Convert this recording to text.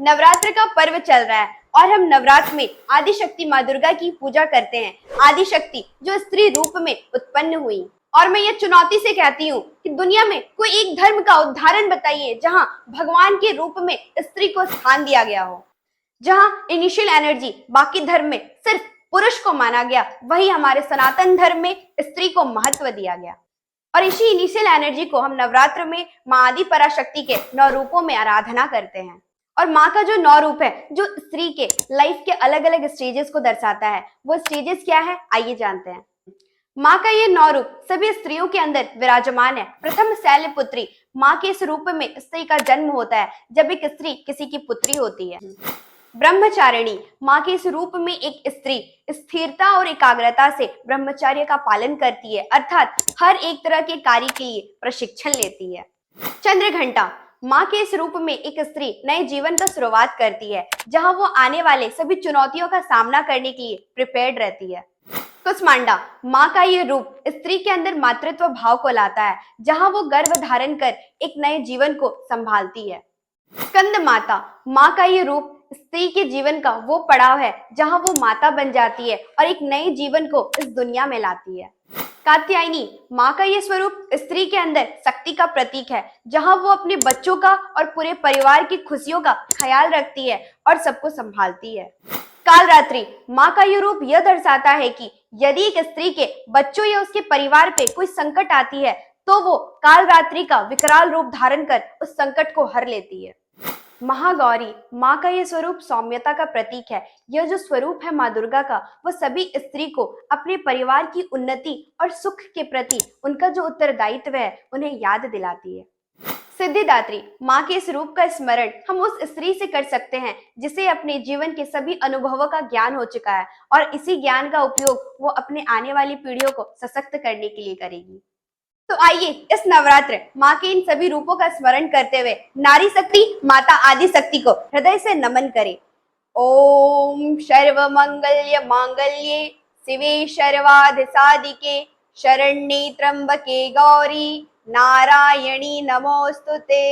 नवरात्र का पर्व चल रहा है और हम नवरात्र में आदि शक्ति माँ दुर्गा की पूजा करते हैं। आदि शक्ति जो स्त्री रूप में उत्पन्न हुई। और मैं ये चुनौती से कहती हूँ कि दुनिया में कोई एक धर्म का उदाहरण बताइए जहाँ भगवान के रूप में स्त्री को स्थान दिया गया हो, जहाँ इनिशियल एनर्जी बाकी धर्म में सिर्फ पुरुष को माना गया, वही हमारे सनातन धर्म में स्त्री को महत्व दिया गया। और इसी इनिशियल एनर्जी को हम नवरात्र में माँ आदि पराशक्ति के 9 रूपों में आराधना करते हैं। और माँ का जो 9 रूप है, जो स्त्री के लाइफ के अलग अलग स्टेजेस को दर्शाता है, वो स्टेजेस क्या है, आइए जानते हैं। माँ का ये 9 रूप सभी स्त्रियों के अंदर विराजमान है। प्रथम शैलपुत्री, माँ के इस रूप में स्त्री का जन्म होता है जब एक स्त्री किसी की पुत्री होती है। ब्रह्मचारिणी, माँ के इस रूप में एक स्त्री स्थिरता और एकाग्रता से ब्रह्मचर्य का पालन करती है, अर्थात हर एक तरह के कार्य के लिए प्रशिक्षण लेती है। चंद्रघंटा, माँ के इस रूप में एक स्त्री नए जीवन का शुरुआत करती है, जहां वो आने वाले सभी चुनौतियों का सामना करने के लिए प्रिपेयर्ड रहती है। कुष्मांडा, माँ का ये रूप स्त्री के अंदर मातृत्व भाव को लाता है, जहां वो गर्भ धारण कर एक नए जीवन को संभालती है। स्कंद माता, माँ का ये रूप स्त्री के जीवन का वो पड़ाव है जहां वो माता बन जाती है और एक नए जीवन को इस दुनिया में लाती है। कात्यायनी, माँ का ये स्वरूप स्त्री के अंदर शक्ति का प्रतीक है, जहां वो अपने बच्चों का और पूरे परिवार की खुशियों का ख्याल रखती है और सबको संभालती है। कालरात्रि, माँ का ये रूप यह दर्शाता है कि यदि एक स्त्री के बच्चों या उसके परिवार पे कोई संकट आती है तो वो कालरात्रि का विकराल रूप धारण कर उस संकट को हर लेती है। महागौरी, माँ का यह स्वरूप सौम्यता का प्रतीक है। यह जो स्वरूप है माँ दुर्गा का, वो सभी स्त्री को अपने परिवार की उन्नति और सुख के प्रति उनका जो उत्तरदायित्व है उन्हें याद दिलाती है। सिद्धिदात्री, माँ के इस रूप का स्मरण हम उस स्त्री से कर सकते हैं जिसे अपने जीवन के सभी अनुभवों का ज्ञान हो चुका है और इसी ज्ञान का उपयोग वो अपने आने वाली पीढ़ियों को सशक्त करने के लिए करेगी। तो आइए इस नवरात्र माँ के इन सभी रूपों का स्मरण करते हुए नारी शक्ति माता आदि शक्ति को हृदय से नमन करें। ओम सर्व मंगल्य मांगल्ये शिवे सर्वार्थ साधिके शरण्ये त्र्यंबके गौरी नारायणी नमोस्तुते।